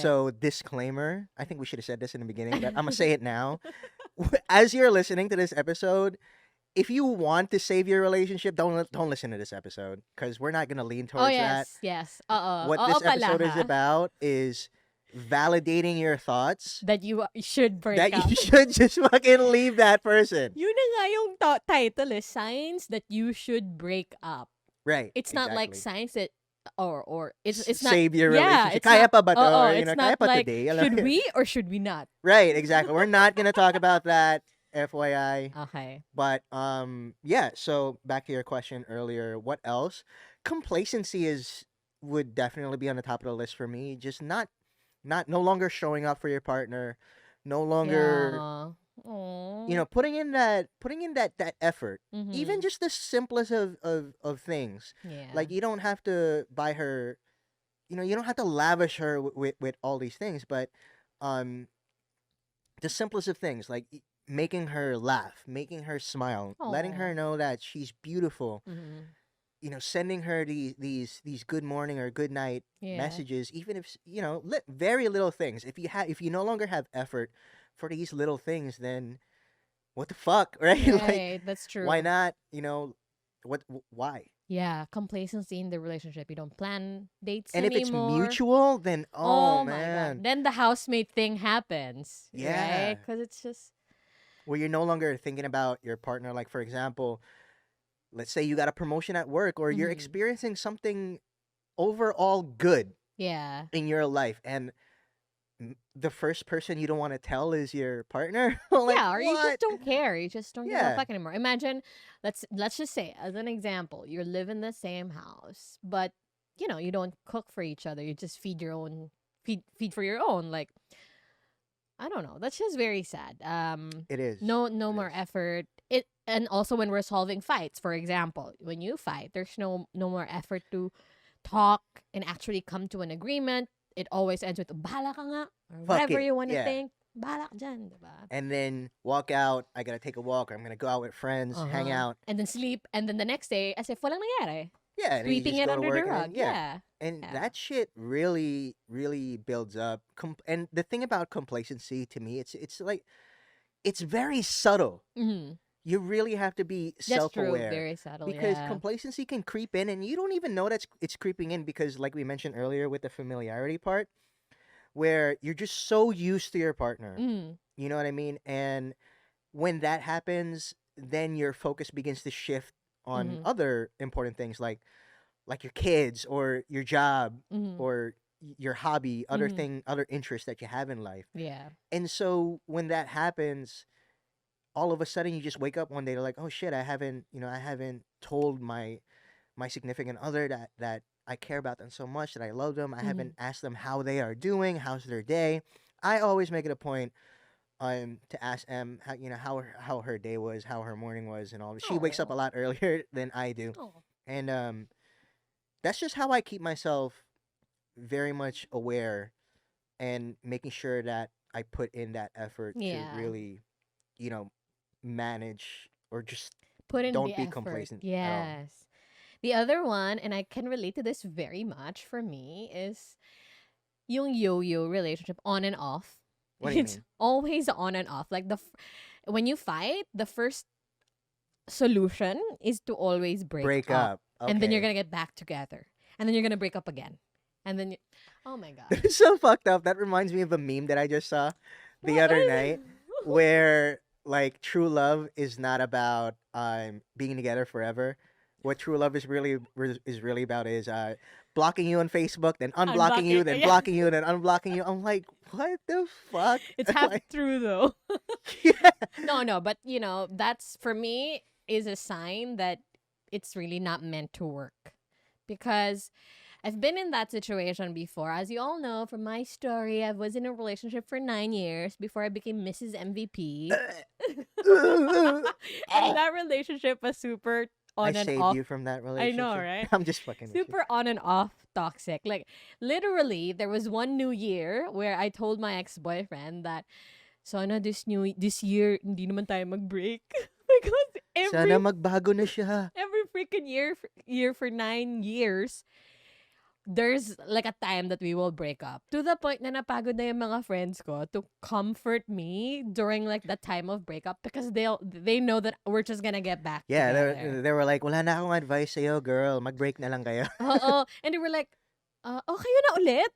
So, disclaimer, I think we should have said this in the beginning, but I'm going to say it now. As you're listening to this episode, if you want to save your relationship, don't listen to this episode because we're not going to lean Oh, towards that. yes. Oo. What Oo this pala episode is ha. about is validating your thoughts That you should break that up. you should just fucking leave that person. Yun na nga yung title eh. Signs that you should break up. Right. It's not like exactly. signs that or it's not Save your yeah, relationship. it's Kaya not, pa ba to? oo, Or, it's kaya not pa like today? Alam mo should yun? we or should we not? Right, exactly. We're not gonna talk about that, FYI. Okay. But yeah. So back to your question earlier. What else? Complacency would definitely be on the top of the list for me. Just no longer showing up for your partner, no longer Yeah. Aww. putting in that effort. Even Mhm. just the simplest of things. Yeah. Like you don't have to buy her, you don't have to lavish her with all these things, but um the simplest of things, like making her laugh, making her smile, letting her Aw. know that she's beautiful, Mhm. sending her these good morning or good night Yeah. messages, even if very little things. If you no longer have effort for these little things, then what the fuck, right? Like, Right, that's true. why not? Why? Yeah, complacency in the relationship. You don't plan dates And if it's anymore. mutual, then Oh my man, god. Then the housemate thing happens. Yeah. Right? Because it's just. where you're no longer thinking about your partner. Like, for example, let's say you got a promotion at work, or you're Mhm. experiencing something overall good Yeah. in your life, and the first person you don't want to tell is your partner. Like, Yeah, or you just what? don't care. You just don't give a Yeah. fuck anymore. Imagine, let's just say, as an example, you live in the same house, but you don't cook for each other. You just feed your own, feed for your own. Like, I don't know. That's just very sad. It is. No It more is. effort. And also when we're solving fights, for example, when you fight, there's no more effort to talk and actually come to an agreement. It always ends with bahala ka nga, or Fuck whatever it. you want to Yeah. think. Bahala ka dyan, diba? And then walk out. I gotta take a walk. Or I'm gonna go out with friends, hang Uh-huh. out. And then sleep, and then the next day, as if walang nangyari. Yeah, and then you Sweeping just it go to under work. the And rug. then, yeah. Yeah. And Yeah. that shit really, really builds up. And the thing about complacency to me, it's like it's very subtle. Mm-hmm. You really have to be That's true. self-aware Very subtle. because Yeah. complacency can creep in, and you don't even know that it's creeping in because, like we mentioned earlier, with the familiarity part, where you're just so used to your partner. Mm. You know what I mean? And when that happens, then your focus begins to shift on Mhm. other important things like your kids or your job Mhm. or your hobby, Mhm. other interests that you have in life. Yeah. And so when that happens, all of a sudden you just wake up one day like, oh shit, I haven't told my significant other that I care about them so much, that I love them. I haven't asked them how they are doing, how's their day. I always make it a point to ask Em how her day was, how her morning was, and all. She wakes up a Aw. lot earlier than I do, Oh. and that's just how I keep myself very much aware and making sure that I put in that effort to Yeah. really, manage or just Put in don't the be effort. complacent at all. Yes. The other one, and I can relate to this very much for me, is yung yo-yo relationship, on and off. What do you It's mean? always on and off. Like when you fight, the first solution is to always break up. And then you're Okay. gonna get back together. And then you're gonna break up again. And then oh my god. That is so fucked up. That reminds me of a meme that I just saw the What other is night where like true love is not about being together forever. What true love is really about is blocking you on Facebook, then unblocking you, Unblocking, then yeah. blocking you, then unblocking you. I'm like, what the fuck? It's half Like, true though. yeah. No, but that's for me is a sign that it's really not meant to work. Because I've been in that situation before. As you all know from my story, I was in a relationship for 9 years before I became Mrs. MVP. And that relationship was super I on and saved off. you from that I relationship. know, right? I'm just fucking with you. Super on and off toxic. Like, literally, there was one New Year where I told my ex-boyfriend that, sana this year, hindi naman tayo mag-break. Because Sana magbago na siya. every freaking year for 9 years, there's like a time that we will break up. To the point na napagod na yung mga friends ko to comfort me during like the time of breakup because they know that we're just gonna get back Yeah, together. they were like, wala na akong advice sa'yo, girl. Mag-break na lang kayo. Oo. And they were like, okay yun na ulit?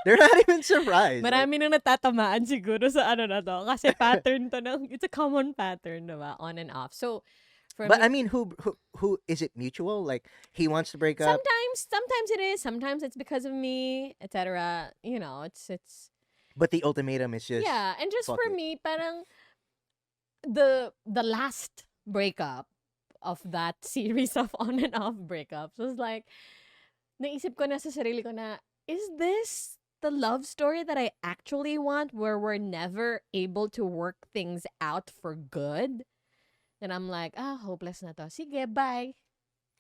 They're not even surprised. Like, Marami nang natatamaan siguro sa ano na to. Kasi pattern to ng, it's a common pattern, diba? On and off. So, for but me, I mean, who is it mutual? Like, he wants to break up, sometimes it is, sometimes it's because of me, etc. You know, it's but the ultimatum is just yeah, and just fuck for it. me, parang the last breakup of that series of on and off breakups was like, naisip ko na sa sarili ko na, is this the love story that I actually want where we're never able to work things out for good? Then I'm like, hopeless na to. Sige, bye.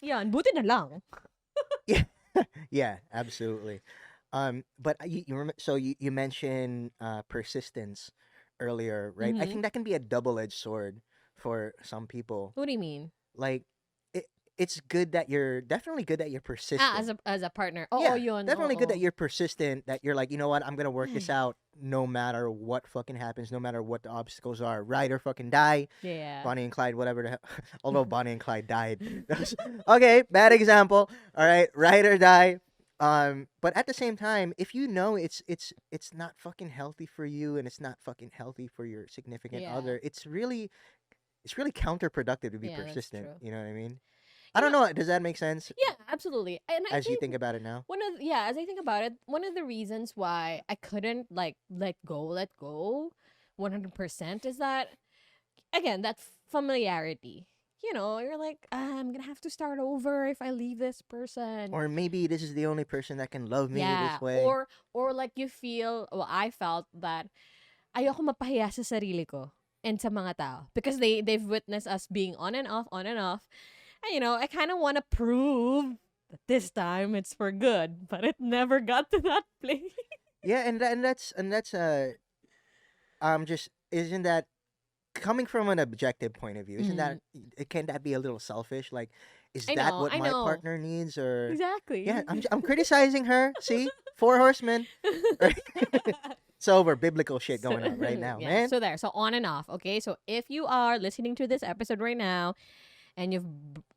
Yan, buti na lang. Yeah, yeah, absolutely. But so you mentioned persistence earlier, right? I Mm-hmm. think that can be a double-edged sword for some people. What do you mean? Like, it it's good that you're definitely good that you're persistent. As a partner. Oo, Yeah, yun. definitely good that Oo. you're persistent. That you're like, you know what, I'm gonna work this out no matter what fucking happens, no matter what the obstacles are. Ride or fucking die. Yeah. Bonnie and Clyde, whatever the hell. Although Bonnie and Clyde died. Okay, bad example. All right, ride or die. But at the same time, if you know it's not fucking healthy for you and it's not fucking healthy for your significant Yeah. other, it's really counterproductive to be Yeah, that's persistent. true. You know what I mean? I You don't know, know. Does that make sense yeah, absolutely. And I as you think think about it now? as I think about it, one of the reasons why I couldn't like let go 100% is that again, that familiarity. You know, you're like, I'm gonna have to start over if I leave this person. Or maybe this is the only person that can love me Yeah. this way. Or like you feel, well, I felt that ayoko mapahiya sa sarili ko and sa mga tao because they've witnessed us being on and off. And, you know, I kind of want to prove that this time it's for good, but it never got to that place. Yeah, and that's just isn't that coming from an objective point of view, isn't Mm. that can that be a little selfish? Like, is that what I my know. partner needs? Or yeah, Exactly. I'm criticizing her. See, four horsemen. Right? It's over biblical shit So, going on right now, yeah, man. so there. So on and off. Okay, so if you are listening to this episode right now and you're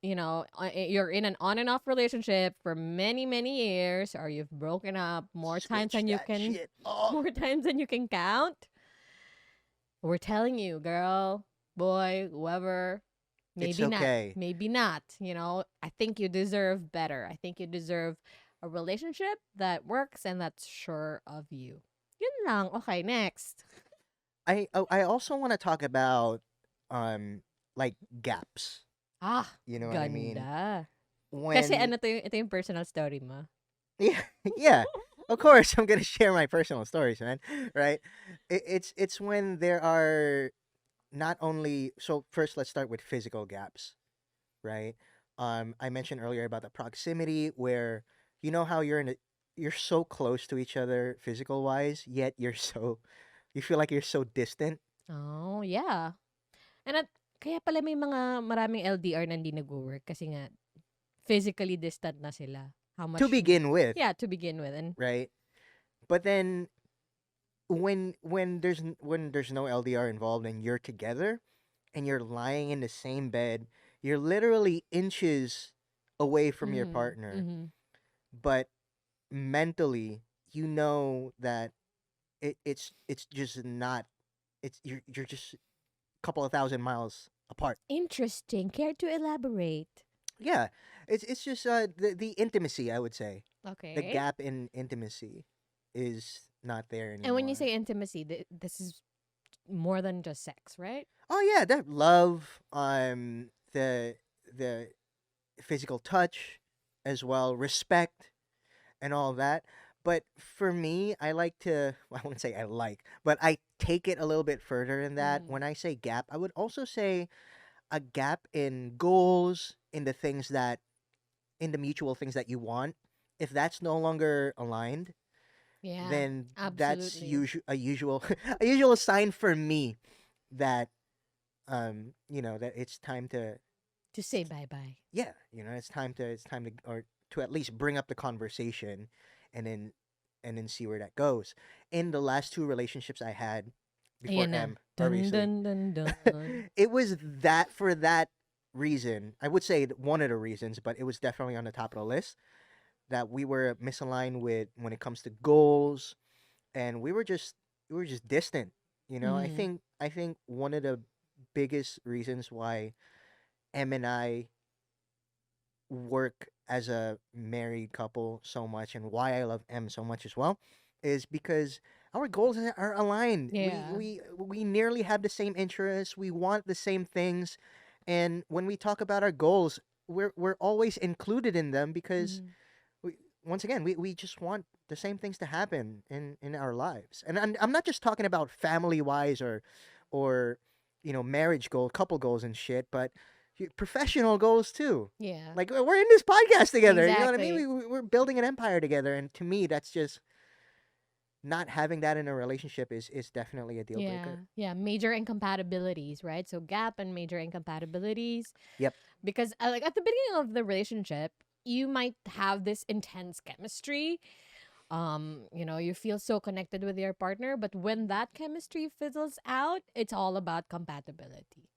in an on and off relationship for many years, or you've broken up Switch that shit off. more times than you can count, we're telling you, girl, boy, whoever, It's maybe not, okay. maybe not. You know, I think you deserve better. I think you deserve a relationship that works and that's sure of you. Yun lang. Okay, next. I also want to talk about um like gaps. You know what I mean? Ganda. Kasi When ano to ito yung personal story mo. yeah, yeah. Of course, I'm gonna share my personal stories, man. Right? It's when there are not only so first let's start with physical gaps, right? I mentioned earlier about the proximity where you know how you're so close to each other physical wise, yet you feel like you're so distant. Oh, yeah. And kaya pala may mga maraming LDR na hindi nag-work kasi nga physically distant na sila. How To much? begin with, Yeah, to begin with. And right? But then when there's no LDR involved and you're together and you're lying in the same bed, you're literally inches away from your mhm. partner, Mhm. but mentally you know that it's just not you're just a couple of thousand miles apart. Interesting. Care to elaborate? Yeah, it's just the intimacy, I would say. The Okay. gap in intimacy is not there And when you anymore. say intimacy, this is more than just sex, right? Oh yeah, that love, the physical touch, as well, respect, and all that. But for me, I like to. Well, I wouldn't say I like, but I take it a little bit further than that. Mm. When I say gap, I would also say a gap in goals, in the things that, in the mutual things that you want. If that's no longer aligned, Yeah, then that's absolutely. a usual a usual sign for me that that it's time to To say bye-bye. yeah, it's time to or to at least bring up the conversation, and then see where that goes. In the last two relationships I had before Ayan na. M, Dun, obviously, dun, dun, dun. it was that for that reason. I would say one of the reasons, but it was definitely on the top of the list that we were misaligned with when it comes to goals, and we were just distant. Mm, I think one of the biggest reasons why M and I work as a married couple so much, and why I love M so much as well, is because our goals are aligned. We yeah. we we nearly have the same interests. We want the same things, and when we talk about our goals, we're always included in them because Mm, we once again we just want the same things to happen in our lives. And I'm not just talking about family wise or marriage goal, couple goals and shit, but professional goals too. yeah. Like we're in this podcast together, you know what I mean? Exactly. We're building an empire together, and to me that's just not having that in a relationship is definitely a deal Yeah. breaker. Yeah. Major incompatibilities, right? So gap and major incompatibilities. Yep. Because like at the beginning of the relationship, you might have this intense chemistry. You feel so connected with your partner, but when that chemistry fizzles out, it's all about compatibility.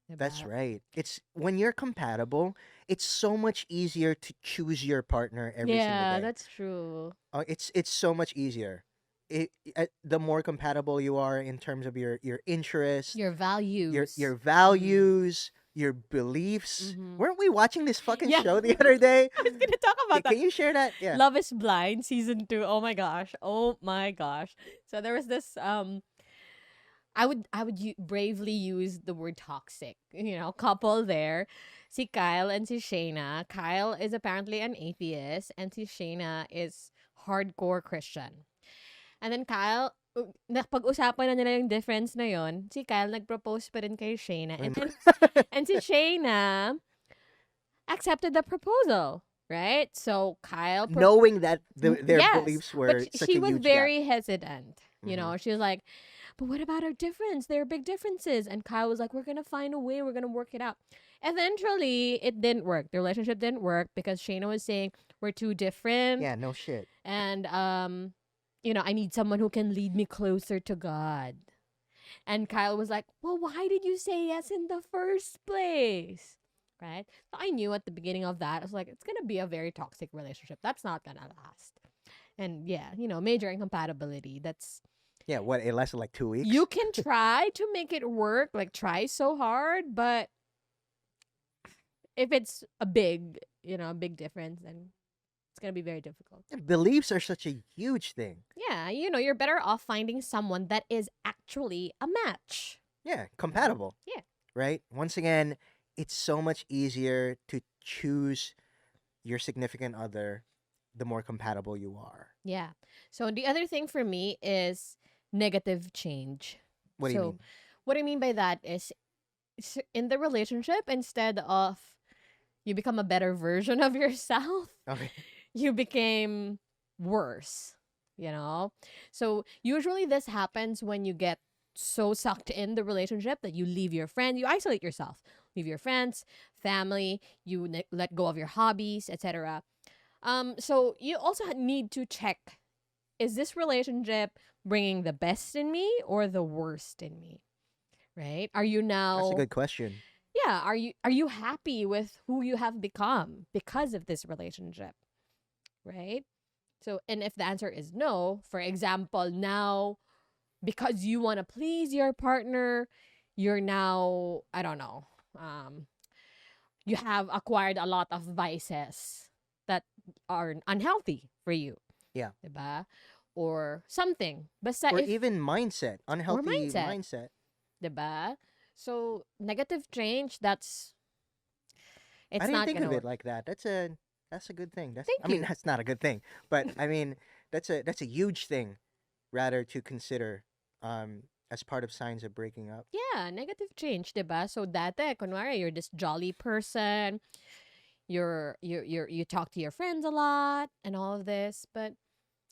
That's Diba? right. It's when you're compatible, it's so much easier to choose your partner every single Yeah, day. that's true. It's so much easier. The more compatible you are in terms of your interest, Your your values. Mm. values, your beliefs. Mm-hmm. Weren't we watching this fucking Yeah. show the other day? I was gonna talk about that. Can you share that? Yeah. Love is Blind season 2. Oh my gosh. Oh my gosh. So there was this I would bravely use the word toxic, couple there. Si Kyle and si Shayna. Kyle is apparently an atheist and si Shayna is hardcore Christian. And then Kyle, napag-usapan na nila yung difference na yon. Si Kyle nag-propose pa rin kay Shayna. And Rem- then, and si Shayna accepted the proposal, right? So Kyle Knowing that their yes, beliefs but were such she a was huge gap. very hesitant. Hmm. She was like, "But what about our difference? There are big differences." And Kyle was like, "We're gonna find a way. We're gonna work it out." Eventually, it didn't work. The relationship didn't work because Shayna was saying we're too different, Yeah, no shit. and I need someone who can lead me closer to God. And Kyle was like, "Well, why did you say yes in the first place?" Right? So I knew at the beginning of that, I was like, it's gonna be a very toxic relationship. That's not gonna last. And yeah, major incompatibility. That's Yeah, what, it lasted like 2 weeks? you can try to make it work, like try so hard, but if it's a big difference, then it's gonna be very difficult. Beliefs are such a huge thing. Yeah, you're better off finding someone that is actually a match. Yeah, Right? compatible, Yeah. right? Once again, it's so much easier to choose your significant other the more compatible you are. Yeah. So the other thing for me is negative change. What do you So mean? what I mean by that is in the relationship, instead of you become a better version of yourself, Okay. you became worse, So usually this happens when you get so sucked in the relationship that you leave your friend, you isolate yourself, leave your friends, family, you let go of your hobbies, etc. So you also need to check, is this relationship bringing the best in me or the worst in me? Right? Are you That's a now good question. yeah, are you happy with who you have become because of this relationship? Right? So, and if the answer is no, for example, now because you want to please your partner, you're now, I don't know, you have acquired a lot of vices that are unhealthy for you, Yeah. diba? Or something. Basta Or if, even mindset, or unhealthy mindset, mindset. diba? So, negative change, I it's didn't not think gonna of it work. like that. That's a good thing. I Thank mean, you. that's not a good thing, but I mean, that's a huge thing rather to consider as part of signs of breaking up. Yeah, negative change, 'di ba? So dati, kunwari, you're this jolly person, you talk to your friends a lot and all of this, but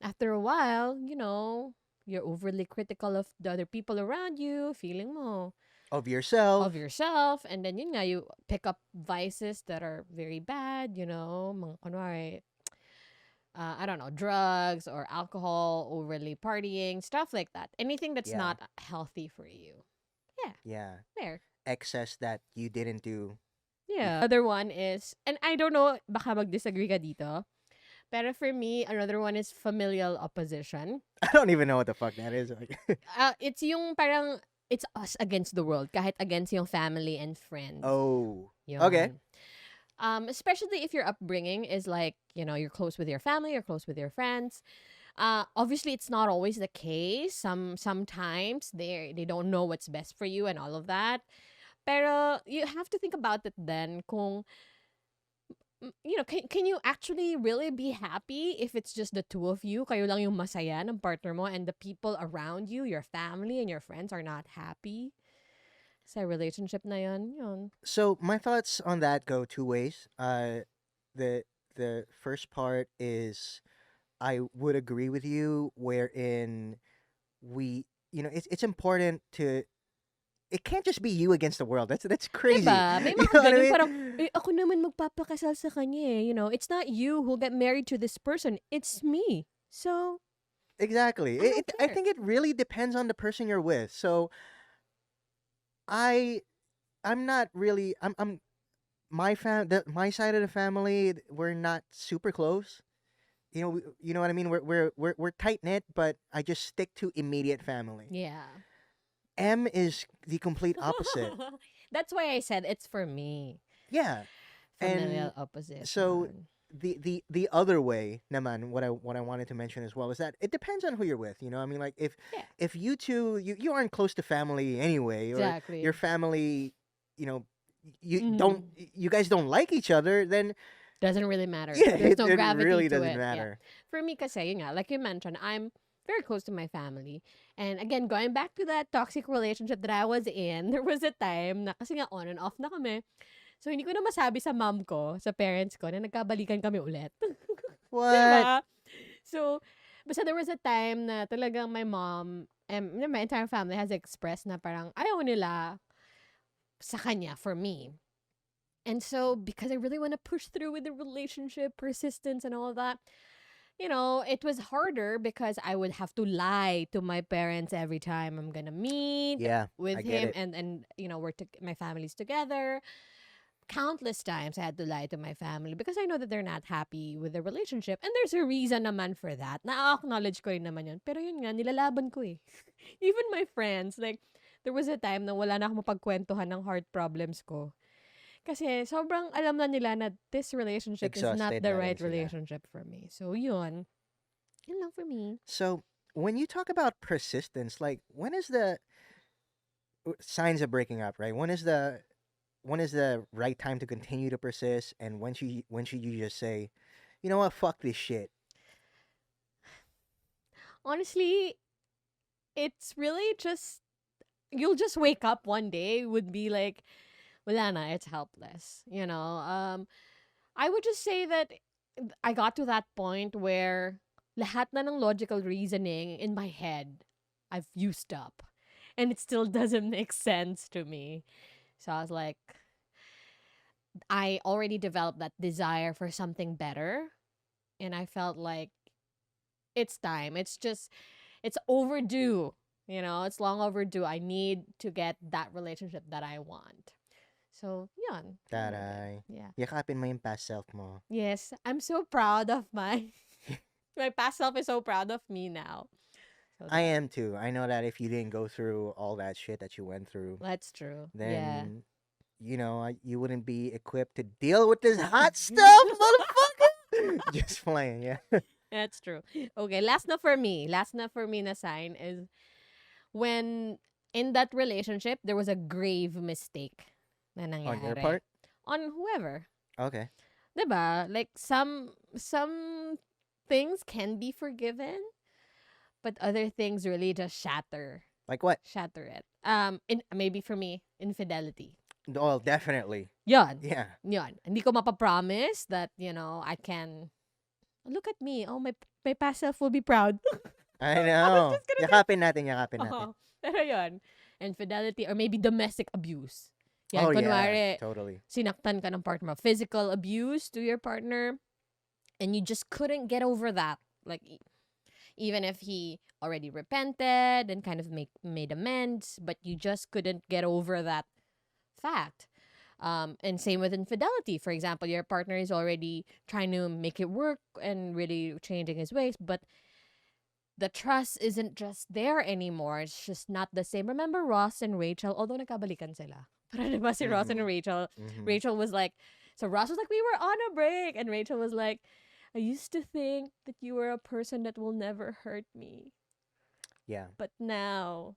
after a while, you're overly critical of the other people around you, feeling mo. Of yourself. of yourself, and then yun nga, you pick up vices that are very bad, mga kunwari, I don't know, drugs or alcohol, overly partying, stuff like that. Anything that's Yeah. not healthy for you. Yeah, Yeah. there. Excess that you didn't do. Yeah. Other one is, and I don't know, baka mag-disagree ka dito, pero for me, another one is familial opposition. I don't even know what the fuck that is. It's yung parang, it's us against the world, kahit against yung family and friends. Oh. Okay. Yun. Especially if your upbringing is like, you're close with your family, you're close with your friends. Obviously, it's not always the case. Sometimes they don't know what's best for you and all of that. Pero you have to think about it then. Kung can you actually really be happy if it's just the two of you? Kayo lang yung masaya ng partner mo, and the people around you, your family and your friends, are not happy sa relationship na yun. So my thoughts on that go two ways. The the first part is I would agree with you, wherein it's important to. It can't just be you against the world. That's crazy. Diba? May You mga know what I ganun mean? parang, ako naman magpapakasal sa kanya eh. It's not you who'll get married to this person. It's me. So, Exactly. I don't I care. think it really depends on the person you're with. So I I'm not really I'm my side of the family, we're not super close. You know what I mean? We're tight knit, but I just stick to immediate family. Yeah. M is the complete opposite. That's why I said it's for me. Yeah. Familial And so opposition. the other way, naman, what I wanted to mention as well is that it depends on who you're with. I mean, like Yeah. if you two you aren't close to family anyway, or Exactly. your family, you know, Mhm. you guys don't like each other, then Doesn't really matter. yeah, There's no it gravity really to doesn't it. Yeah. matter. For me kasi, yun nga, like you mentioned, I'm very close to my family. And again, going back to that toxic relationship that I was in, there was a time na kasi nga on and off na kami. So, hindi ko na masabi sa mom ko, sa parents ko, na nagkabalikan kami ulit. What? Diba? So, basta there was a time na talagang my mom and my entire family has expressed na parang ayaw nila sa kanya for me. And so, because I really want to push through with the relationship, persistence, and all of that, it was harder because I would have to lie to my parents every time I'm gonna meet Yeah, with I get him, it. and my family's together. Countless times I had to lie to my family because I know that they're not happy with the relationship, and there's a reason naman for that. Na-acknowledge ko rin naman yun. Pero yun nga, nilalaban ko eh. Even my friends, like, there was a time na wala na akong mapagkwentuhan ng heart problems ko. Kasi sobrang alam na nila na this relationship is not Exhausted the na rin right sila. relationship for me. So, yun. Yun lang for me. So when you talk about persistence, like when is the signs of breaking up, right? When is the right time to continue to persist, and when should you just say, you know what, fuck this shit? Honestly, it's really just, you'll just wake up one day would be like, wala na, it's helpless. I would just say that I got to that point where lahat na ng logical reasoning in my head I've used up. And it still doesn't make sense to me. So I was like, I already developed that desire for something better. And I felt like it's time. It's overdue. It's long overdue. I need to get that relationship that I want. So, yun. Yun lang din. Taray. Yeah. Yakapin mo yung past self mo. Yes, I'm so proud of my past self is so proud of me now. So I there. am too. I know that if you didn't go through all that shit that you went through, That's true. Yeah. then you wouldn't be equipped to deal with this hot stuff, motherfucker. Just playing, yeah. That's true. Okay, last na for me. Last na for me na sign is when in that relationship there was a grave mistake na On your nangyari part, on whoever. okay. 'Di ba? Like some things can be forgiven, but other things really just Like what? shatter it. Maybe for me, infidelity. Oh, definitely. Yon. Yeah. Yon. Hindi ko mapapromise that, I can look at me. Oh, my past self will be proud. I I was know. just gonna say, Yakapin natin, yakapin natin. oh, pero yon. infidelity, or maybe domestic abuse. Oh Yan, yeah, kunwari, totally. sinaktan ka ng partner mo. Physical abuse to your partner, and you just couldn't get over that. Like, even if he already repented and kind of made amends, but you just couldn't get over that fact. And same with infidelity. For example, your partner is already trying to make it work and really changing his ways, but the trust isn't just there anymore. It's just not the same. Remember Ross and Rachel? Although nagkabalikan sila. Pero diba si Ross and Mhm. Rachel, Mhm. Rachel was like, so Ross was like, we were on a break. And Rachel was like, I used to think that you were a person that will never hurt me. Yeah. But now,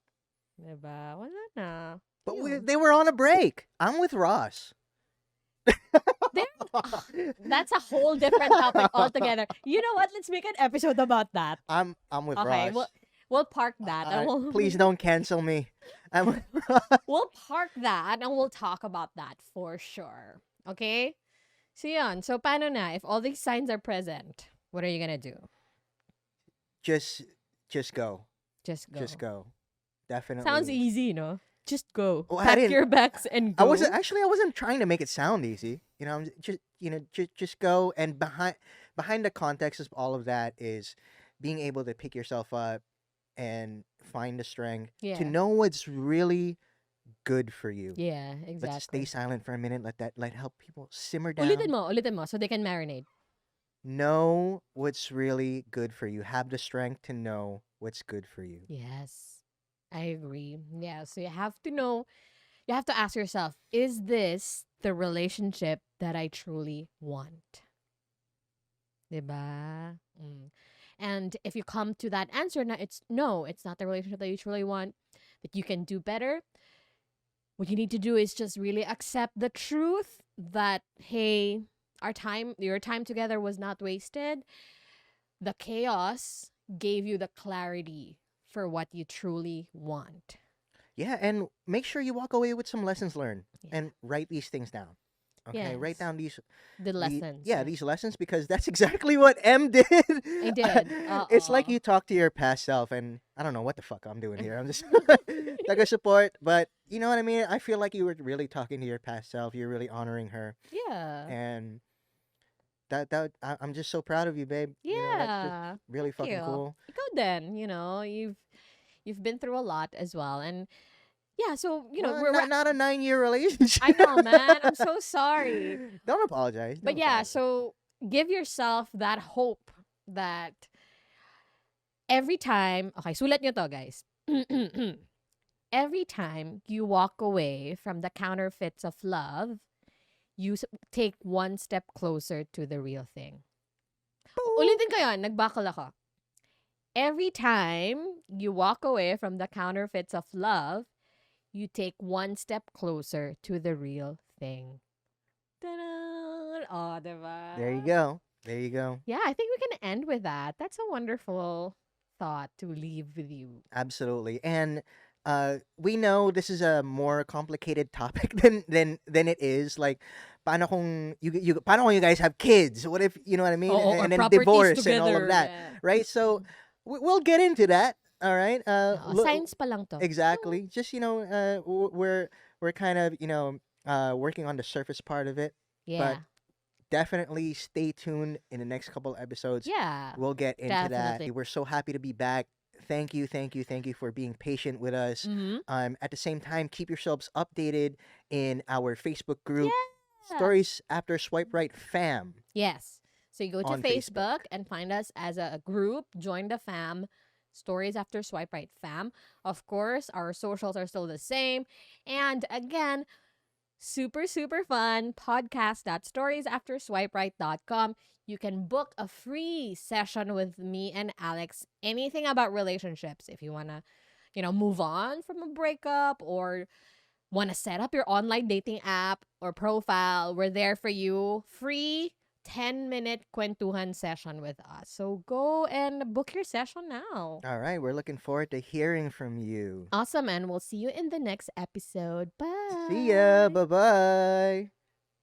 diba? Wala na. But Yun. they were on a break. I'm with Ross. There, ah, that's a whole different topic altogether. You know what? Let's make an episode about that. I'm with Okay, Ross. we'll park that and Please don't cancel me. I'm with we'll park that and we'll talk about that for sure. Okay? So yun. So paano na? If all these signs are present, what are you gonna do? just just go. Just go. Just go. Definitely. Sounds easy, no? Just go. Well, I Pack didn't. your bags and I go. wasn't actually. I wasn't trying to make it sound easy. I'm just go. And behind the context of all of that is being able to pick yourself up and find the strength Yeah. to know what's really good for you. Yeah, Let's stay exactly. silent for a minute. Let help people simmer down. Ulitin mo so they can marinate. Know what's really good for you. Have the strength to know what's good for you. Yes. I agree. Yeah, so you have to know, you have to ask yourself, is this the relationship that I truly want? Diba? Mm. And if you come to that answer, it's not the relationship that you truly want, that you can do better. What you need to do is just really accept the truth that, hey, your time together was not wasted. The chaos gave you the clarity for what you truly want. Yeah, and make sure you walk away with some lessons learned Yeah. and write these things down. Okay, write Yes. down these The lessons. these lessons because that's exactly what M did. I did. It's like Uh-oh. you talk to your past self, and I don't know what the fuck I'm doing here. I'm just taga support, but you know what I mean. I feel like you were really talking to your past self. You're really honoring her, Yeah. and I'm just so proud of you, babe. That's just Yeah. really Thank fucking you. cool. Ikaw din, you've been through a lot as well. And yeah, so Well, we're not a 9-year relationship. I know, man. I'm so sorry. Don't apologize. But Don't yeah, apologize. so give yourself that hope that every time, okay, sulat nyo to, guys. Every time you walk away from the counterfeits of love, you take one step closer to the real thing. Ulitin ko yun, nagbakal ako. Every time you walk away from the counterfeits of love, you take one step closer to the real thing. Ta-da! Oh, diba? There you go. There you go. Yeah, I think we can end with that. That's a wonderful thought to leave with you. Absolutely. And we know this is a more complicated topic than it is. Like, paano kung you guys have kids? What if you know what I mean? Oo, or And then properties divorce and all of together. that, Yeah. right? So we'll get into that. All right. Science pa lang to. Exactly. Just we're kind of working on the surface part of it, but Yeah. definitely stay tuned in the next couple episodes. Yeah. We'll get into Definitely. that. We're so happy to be back. Thank you for being patient with us. Mm-hmm. At the same time, keep yourselves updated in our Facebook group, Yeah. Stories After Swipe Right Fam. Yes. So you go to On Facebook and find us as a group. Join the fam. Stories After Swipe Right fam. Of course, our socials are still the same. And again, super, super fun podcast.storiesafterswiperight.com. You can book a free session with me and Alex. Anything about relationships. If you want to, move on from a breakup or want to set up your online dating app or profile, we're there for you. Free 10-minute kwentuhan session with us. So go and book your session now. All right, we're looking forward to hearing from you. Awesome, and we'll see you in the next episode. Bye. See ya. Bye bye.